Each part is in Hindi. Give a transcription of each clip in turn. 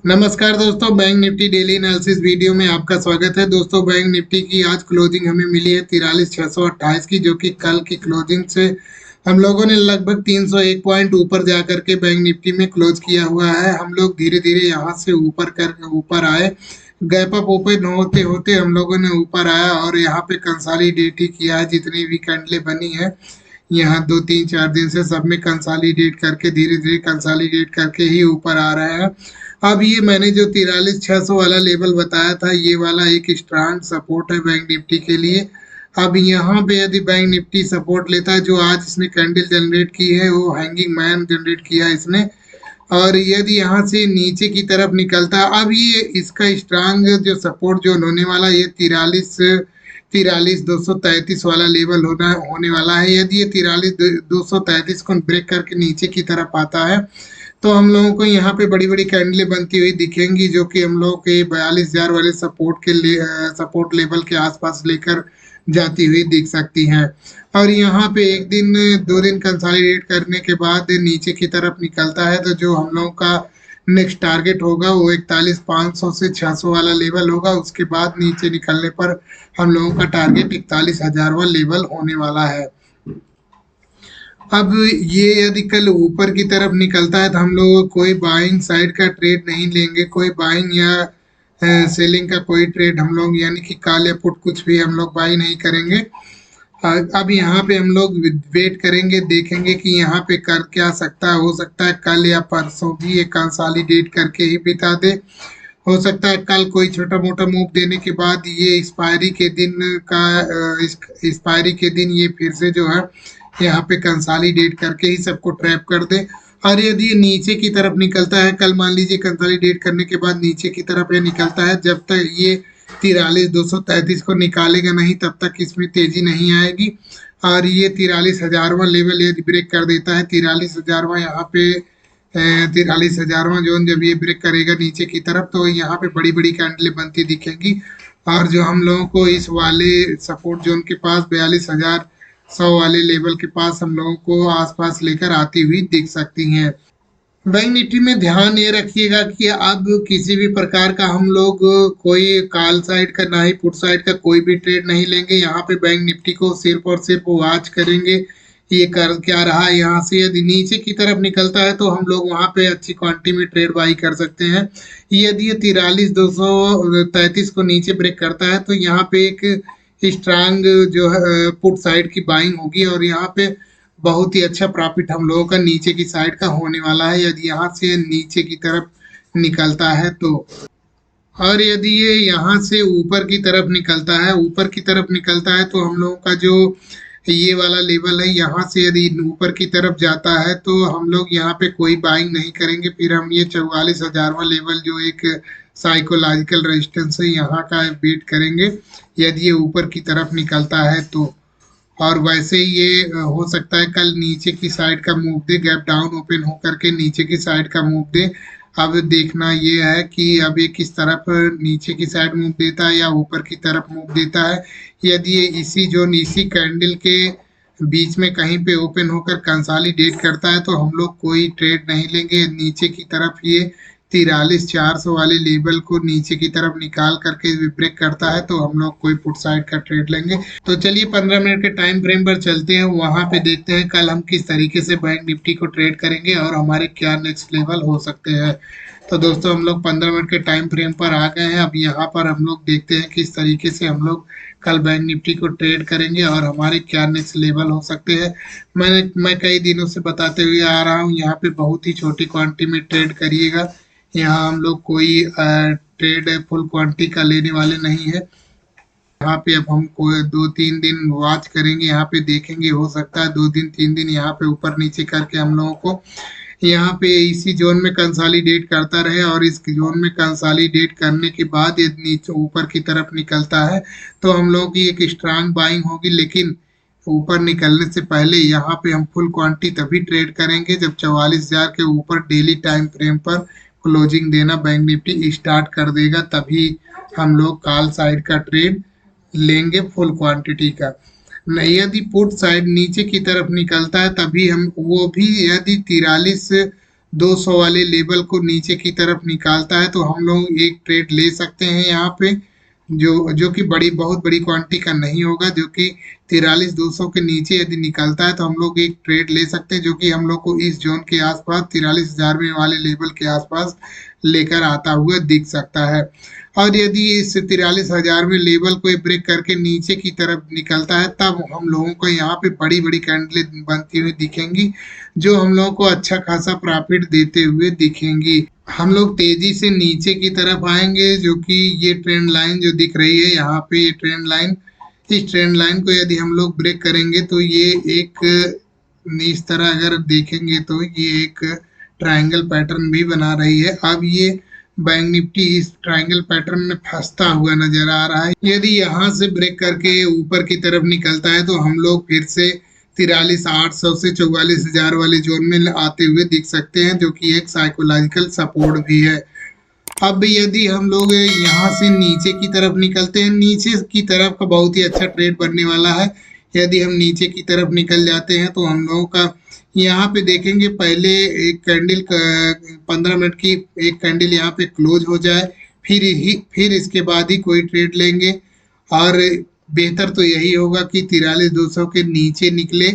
नमस्कार दोस्तों, bank Nifty daily analysis video में आपका स्वागत है। दोस्तों, बैंक निफ्टी की आज क्लोजिंग हमें मिली है 43,628 की, जो कि कल की क्लोजिंग से हम लोगों ने लगभग 301 पॉइंट ऊपर जा करके बैंक निफ्टी में क्लोज किया हुआ है। हम लोग धीरे धीरे यहाँ से ऊपर आए। गैप अप ओपन होते होते हम लोगों ने ऊपर आया और यहाँ पे कंसोलिडेट ही किया है। जितनी भी कैंडलें बनी है यहाँ 2 3 4 दिन से सब में कंसोलिडेट करके धीरे धीरे कंसोलिडेट करके ही ऊपर आ रहे हैं। अब ये मैंने जो 43,600 वाला लेवल बताया था, ये वाला एक स्ट्रांग सपोर्ट है बैंक निफ्टी के लिए। अब यहाँ पे यदि बैंक निफ्टी सपोर्ट लेता है, जो आज इसने कैंडल जनरेट की है वो हैंगिंग मैन जनरेट किया है इसने, और यदि यहाँ से नीचे की तरफ निकलता है, अब ये इसका स्ट्रांग जो सपोर्ट जो होने वाला, ये 43,233 वाला लेवल होने वाला है। यदि ये 43,233 को ब्रेक करके नीचे की तरफ आता है तो हम लोगों को यहाँ पे बड़ी बड़ी कैंडलें बनती हुई दिखेंगी, जो कि हम लोग के 42,000 वाले सपोर्ट लेवल के आसपास लेकर जाती हुई दिख सकती हैं। और यहाँ पे एक दिन 2 दिन कंसोलिडेट करने के बाद नीचे की तरफ निकलता है तो जो हम लोगों का नेक्स्ट टारगेट होगा वो 41,500 से 600 वाला लेवल होगा। उसके बाद नीचे निकलने पर हम लोगों का टारगेट 41,000 वाला लेवल होने वाला है। अब ये यदि कल ऊपर की तरफ निकलता है तो हम लोग कोई बाइंग साइड का ट्रेड नहीं लेंगे, कोई बाइंग या सेलिंग का कोई ट्रेड हम लोग यानी कि कॉल या पुट कुछ भी हम लोग बाई नहीं करेंगे। अब यहाँ पे हम लोग वेट करेंगे, देखेंगे कि यहाँ पे कर क्या सकता है। हो सकता है कल या परसों भी ये कंसोलिडेट करके ही बिता दे। हो सकता है कल कोई छोटा मोटा मूव देने के बाद ये एक्सपायरी के दिन ये फिर से जो है यहाँ पे कंसोलिडेट करके ही सबको ट्रैप कर दे। और यदि ये नीचे की तरफ निकलता है, कल मान लीजिए कंसोलिडेट करने के बाद नीचे की तरफ ये निकलता है, जब तक ये 43,233 को निकालेगा नहीं तब तक इसमें तेजी नहीं आएगी। और ये 43,000वां लेवल यदि ब्रेक कर देता है, 43,000वां यहाँ पे 43,000वां जोन जब ये ब्रेक करेगा नीचे की तरफ, तो यहाँ पे बड़ी बड़ी कैंडलें बनती दिखेंगी। और जो हम लोगों को इस वाले सपोर्ट जोन के पास 42,100 वाले लेवल के पास हम लोगों को आसपास लेकर आती हुई दिख सकती हैं। बैंक निफ्टी में ध्यान ये रखिएगा कि अब किसी भी प्रकार का हम लोग कोई कॉल साइड का ना ही पुट साइड का कोई भी ट्रेड नहीं लेंगे। यहाँ पे बैंक निफ्टी को सिर्फ और सिर्फ वॉच करेंगे ये कर क्या रहा है। यहाँ से यदि नीचे की तरफ निकलता है तो हम लोग वहाँ पे अच्छी क्वांटिटी में ट्रेड बाई कर सकते हैं। यदि ये 43,233 को नीचे ब्रेक करता है तो यहाँ पे एक स्ट्रांग जो है पुट साइड की बाइंग होगी और यहाँ पे बहुत ही अच्छा प्रॉफिट हम लोगों का नीचे की साइड का होने वाला है, यदि यहाँ से नीचे की तरफ निकलता है तो। और यदि ये यहाँ से ऊपर की तरफ निकलता है तो हम लोगों का जो ये वाला लेवल है, यहाँ से यदि ऊपर की तरफ जाता है तो हम लोग यहाँ पे कोई बाइंग नहीं करेंगे। फिर हम ये 44,000वां लेवल जो एक साइकोलॉजिकल रेजिस्टेंस है यहाँ का वेट करेंगे, यदि ये ऊपर की तरफ निकलता है तो। और वैसे ही ये हो सकता है कल नीचे की साइड का मूव दे, गैप डाउन ओपन होकर के नीचे की साइड का मूव दे। अब देखना ये है कि अब ये किस तरफ नीचे की साइड मूव देता है या ऊपर की तरफ मूव देता है। यदि ये इसी कैंडल के बीच में कहीं पे ओपन होकर कंसोलिडेट करता है तो हम लोग कोई ट्रेड नहीं लेंगे। नीचे की तरफ ये 43,400 वाले लेवल को नीचे की तरफ निकाल करके ब्रेक करता है तो हम लोग कोई पुट साइड का ट्रेड लेंगे। तो चलिए 15 मिनट के टाइम फ्रेम पर चलते हैं, वहां पे देखते हैं कल हम किस तरीके से बैंक निफ्टी को ट्रेड करेंगे और हमारे क्या नेक्स्ट लेवल हो सकते हैं। तो दोस्तों, हम लोग 15 मिनट के टाइम फ्रेम पर आ गए हैं। अब यहाँ पर हम लोग देखते हैं किस तरीके से हम लोग कल बैंक निफ्टी को ट्रेड करेंगे और हमारे क्या नेक्स्ट लेवल हो सकते हैं। मैं कई दिनों से बताते हुए आ रहा हूँ, यहाँ पे बहुत ही छोटी क्वांटिटी में ट्रेड करिएगा। यहाँ हम लोग कोई ट्रेड फुल क्वांटिटी का लेने वाले नहीं है। यहाँ पे अब हम कोई 2 3 दिन वॉच करेंगे, यहाँ पे देखेंगे, हो सकता है 2 दिन 3 दिन यहाँ पे ऊपर नीचे करके हम लोगों को यहाँ पे इसी जोन में कंसोलिडेट करता रहे। और इस जोन में कंसोलिडेट करने के बाद ये नीचे ऊपर की तरफ निकलता है तो हम लोगों की एक स्ट्रांग बाइंग होगी। लेकिन ऊपर निकलने से पहले यहाँ पे हम फुल क्वांटिटी तभी ट्रेड करेंगे जब 44,000 के ऊपर डेली टाइम फ्रेम पर क्लोजिंग देना बैंक निफ्टी स्टार्ट कर देगा, तभी हम लोग कॉल साइड का ट्रेड लेंगे फुल क्वांटिटी का। नहीं, यदि पुट साइड नीचे की तरफ निकलता है तभी हम वो भी यदि 200 वाले लेवल को नीचे की तरफ निकालता है तो हम लोग एक ट्रेड ले सकते हैं यहाँ पे, जो कि बहुत बड़ी क्वांटिटी का नहीं होगा, जो कि 43,200 के नीचे यदि निकलता है तो हम लोग एक ट्रेड ले सकते हैं, जो कि हम लोग को इस जोन के आसपास 43,000 में वाले लेवल के आसपास लेकर आता हुआ दिख सकता है। और यदि इस 43,000 में लेवल को ब्रेक करके नीचे की तरफ निकलता है तब हम लोगों को यहाँ पे बड़ी बड़ी कैंडलें बनती हुई दिखेंगी, जो हम लोगों को अच्छा खासा प्रॉफिट देते हुए दिखेंगी। हम लोग तेजी से नीचे की तरफ आएंगे, जो कि ये ट्रेंड लाइन जो दिख रही है यहाँ पे, ये ट्रेंड लाइन, इस ट्रेंड लाइन को यदि हम लोग ब्रेक करेंगे तो ये एक इस तरह अगर देखेंगे तो ये एक ट्रायंगल पैटर्न भी बना रही है। अब ये बैंक निफ्टी इस ट्रायंगल पैटर्न में फंसता हुआ नजर आ रहा है। यदि यहाँ से ब्रेक करके ऊपर की तरफ निकलता है तो हम लोग फिर से 43,800 से 44,000 वाले जोन में आते हुए दिख सकते हैं, जो कि एक साइकोलॉजिकल सपोर्ट भी है। अब यदि हम लोग यहाँ से नीचे की तरफ निकलते हैं, नीचे की तरफ का बहुत ही अच्छा ट्रेड बनने वाला है। यदि हम नीचे की तरफ निकल जाते हैं तो हम लोगों का यहाँ पे देखेंगे, पहले एक कैंडल 15 मिनट की एक कैंडल यहाँ पे क्लोज हो जाए, फिर इसके बाद ही कोई ट्रेड लेंगे। और बेहतर तो यही होगा कि 43,200 के नीचे निकले,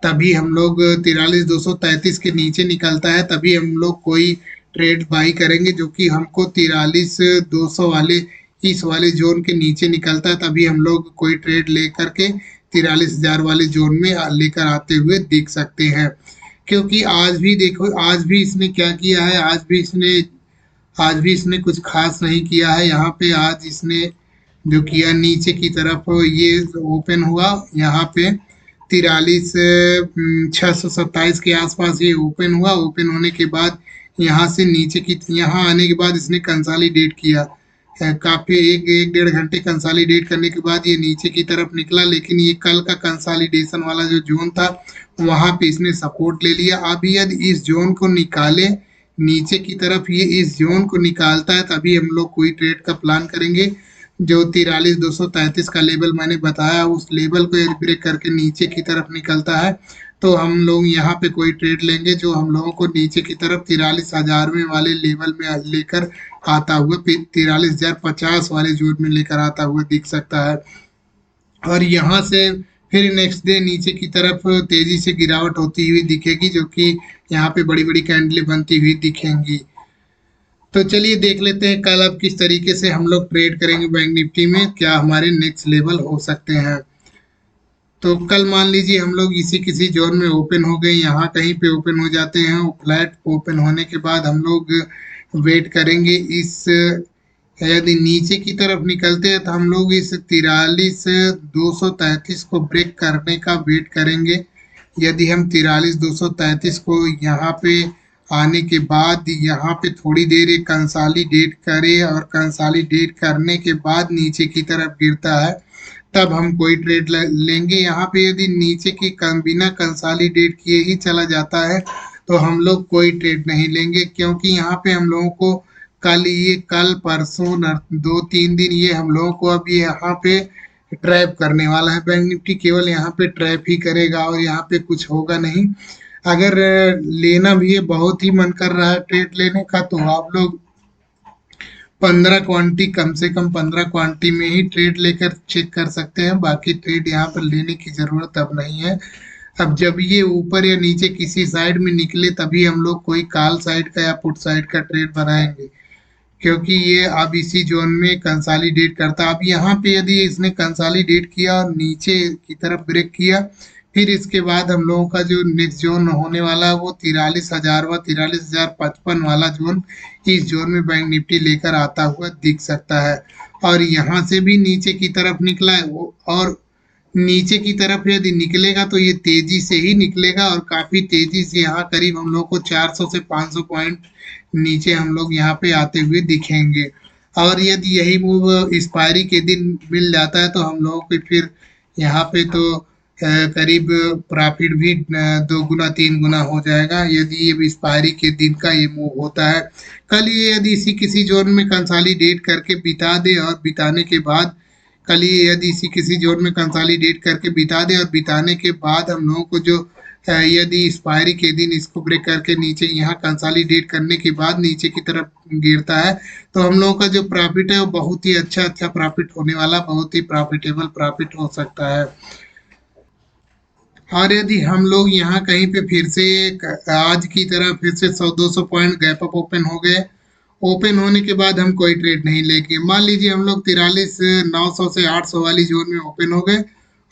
तभी हम लोग 43,233 के नीचे निकलता है तभी हम लोग कोई ट्रेड बाई करेंगे, जो कि हमको 43,200 वाले इस वाले जोन के नीचे निकलता है तभी हम लोग कोई ट्रेड ले करके 43,000 वाले जोन में लेकर आते हुए दिख सकते हैं। क्योंकि आज भी देखो, आज भी इसने क्या किया है, आज भी इसने कुछ खास नहीं किया है। यहाँ पे आज इसने जो किया, नीचे की तरफ ये ओपन हुआ, यहाँ पे 43,627 के आसपास ये ओपन हुआ। ओपन होने के बाद यहाँ से नीचे की यहाँ आने के बाद इसने कंसोलिडेट किया, काफी एक डेढ़ घंटे कंसोलिडेट करने के बाद ये नीचे की तरफ निकला, लेकिन ये कल का कंसोलिडेशन वाला जो जोन था वहां पे इसने सपोर्ट ले लिया। अब यदि इस जोन को निकाले नीचे की तरफ, ये इस जोन को निकालता है तभी हम लोग कोई ट्रेड का प्लान करेंगे। जो 43,233 का लेवल मैंने बताया, उस लेवल को यदि ब्रेक करके नीचे की तरफ निकलता है तो हम लोग यहाँ पे कोई ट्रेड लेंगे, जो हम लोगों को नीचे की तरफ 43,000 में वाले लेवल में लेकर आता हुआ 43,050 वाले जोन में लेकर आता हुआ दिख सकता है। और यहाँ से फिर नेक्स्ट डे नीचे की तरफ तेजी से गिरावट होती हुई दिखेगी, जो कि यहाँ पे बड़ी बड़ी कैंडलें बनती हुई दिखेंगी। तो चलिए देख लेते हैं कल अब किस तरीके से हम लोग ट्रेड करेंगे बैंक निफ्टी में, क्या हमारे नेक्स्ट लेवल हो सकते हैं। तो कल मान लीजिए हम लोग इसी किसी जोन में ओपन हो गए, यहाँ कहीं पे ओपन हो जाते हैं। फ्लैट ओपन होने के बाद हम लोग वेट करेंगे, इस यदि नीचे की तरफ निकलते हैं तो हम लोग इस 43,233 को ब्रेक करने का वेट करेंगे। यदि हम 43,233 को यहाँ पे आने के बाद यहाँ पे थोड़ी देर एक कंसोलिडेट करे और कंसोलिडेट करने के बाद नीचे की तरफ गिरता है तब हम कोई ट्रेड लेंगे। यहाँ पे यदि नीचे की बिना कंसोलिडेट किए ही चला जाता है तो हम लोग कोई ट्रेड नहीं लेंगे, क्योंकि यहाँ पे हम लोगों को कल परसों 2-3 दिन ये हम लोगों को अब ये यहाँ पे ट्रैप करने वाला है। बैंक निफ्टी केवल यहाँ पे ट्रैप ही करेगा और यहाँ पे कुछ होगा नहीं। अगर लेना भी है, बहुत ही मन कर रहा है ट्रेड लेने का, तो आप लोग 15 क्वांटिटी, कम से कम 15 क्वांटिटी में ही ट्रेड लेकर चेक कर सकते हैं। बाकी ट्रेड यहाँ पर लेने की जरूरत अब नहीं है। अब जब ये ऊपर या नीचे किसी साइड में निकले तभी हम लोग कोई कॉल साइड का या पुट साइड का ट्रेड बनाएंगे, क्योंकि ये अब इसी जोन में कंसोलिडेट करता। अब यहाँ पे यदि इसने कंसोलिडेट किया और नीचे की तरफ ब्रेक किया, फिर इसके बाद हम लोगों का जो नेक्स्ट जोन होने वाला है वो 43,000 व 43,055 वाला जोन, इस जोन में बैंक निफ्टी लेकर आता हुआ दिख सकता है। और यहाँ से भी नीचे की तरफ निकला है, और नीचे की तरफ यदि निकलेगा तो ये तेजी से ही निकलेगा और काफी तेजी से यहाँ करीब हम लोग को 400 से 500 पॉइंट नीचे हम लोग यहाँ पे आते हुए दिखेंगे। और यदि यही मूव एक्सपायरी के दिन मिल जाता है तो हम लोगों को फिर यहाँ पे तो करीब प्रॉफिट भी 2 गुना 3 गुना हो जाएगा, यदि ये एक्सपायरी के दिन का ये मूव होता है। कल ये यदि इसी किसी जोन में कंसोलिडेट करके बिता दे और बिताने के बाद, कल ये यदि इसी किसी जोन में कंसोलिडेट करके बिता दे और बिताने के बाद हम लोगों को जो यदि एक्सपायरी के दिन इसको ब्रेक करके नीचे यहाँ कंसोलिडेट करने के बाद नीचे की तरफ गिरता है तो हम लोगों का जो प्रॉफिट है वो बहुत ही अच्छा प्रॉफिट होने वाला, बहुत ही प्रॉफिटेबल प्रॉफिट हो सकता है। और यदि हम लोग यहाँ कहीं पे फिर से आज की तरह फिर से 100-200 पॉइंट गैप अप ओपन हो गए, ओपन होने के बाद हम कोई ट्रेड नहीं लेंगे। मान लीजिए हम लोग 43,900 से 800 वाली जोन में ओपन हो गए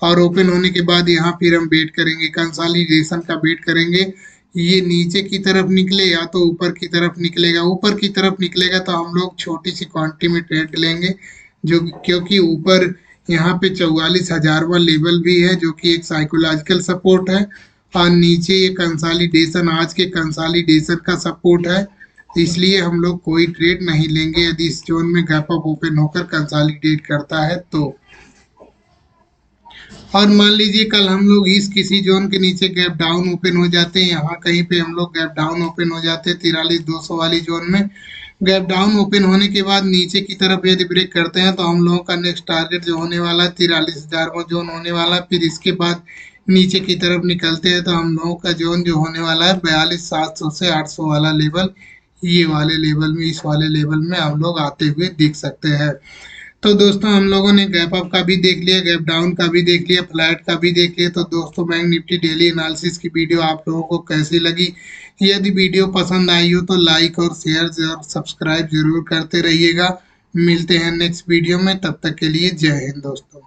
और ओपन होने के बाद यहाँ फिर हम वेट करेंगे, कंसोलिडेशन का वेट करेंगे। ये नीचे की तरफ निकले या तो ऊपर की तरफ निकलेगा, ऊपर की तरफ निकलेगा तो हम लोग छोटी सी क्वांटिटी में ट्रेड लेंगे, जो क्योंकि ऊपर यहाँ पे 44,000वां लेवल भी है जो कि एक साइकोलॉजिकल सपोर्ट है और नीचे ये कंसोलिडेशन, आज के कंसोलिडेशन का सपोर्ट है। इसलिए हम लोग कोई ट्रेड नहीं लेंगे यदि इस जोन में गैप अप ओपन होकर कंसोलिडेट करता है तो। और मान लीजिए कल हम लोग इस किसी जोन के नीचे गैप डाउन ओपन हो जाते हैं, यहाँ कहीं पे हम लोग गैप डाउन ओपन हो जाते हैं 43,200 वाली जोन में। गैप डाउन ओपन होने के बाद नीचे की तरफ यदि ब्रेक करते हैं तो हम लोगों का नेक्स्ट टारगेट जो होने वाला है 43,000 जोन होने वाला है। फिर इसके बाद नीचे की तरफ निकलते हैं तो हम लोगों का जोन जो होने वाला है 42,700 से 800 वाला लेवल, ये वाले लेवल में, इस वाले लेवल में हम लोग आते हुए दिख सकते हैं। तो दोस्तों हम लोगों ने गैप अप का भी देख लिया, गैप डाउन का भी देख लिया, फ्लैट का भी देख लिया। तो दोस्तों बैंक निफ्टी डेली एनालिसिस की वीडियो आप लोगों को कैसी लगी? यदि वीडियो पसंद आई हो तो लाइक और शेयर और सब्सक्राइब जरूर करते रहिएगा। मिलते हैं नेक्स्ट वीडियो में, तब तक के लिए जय हिंद दोस्तों।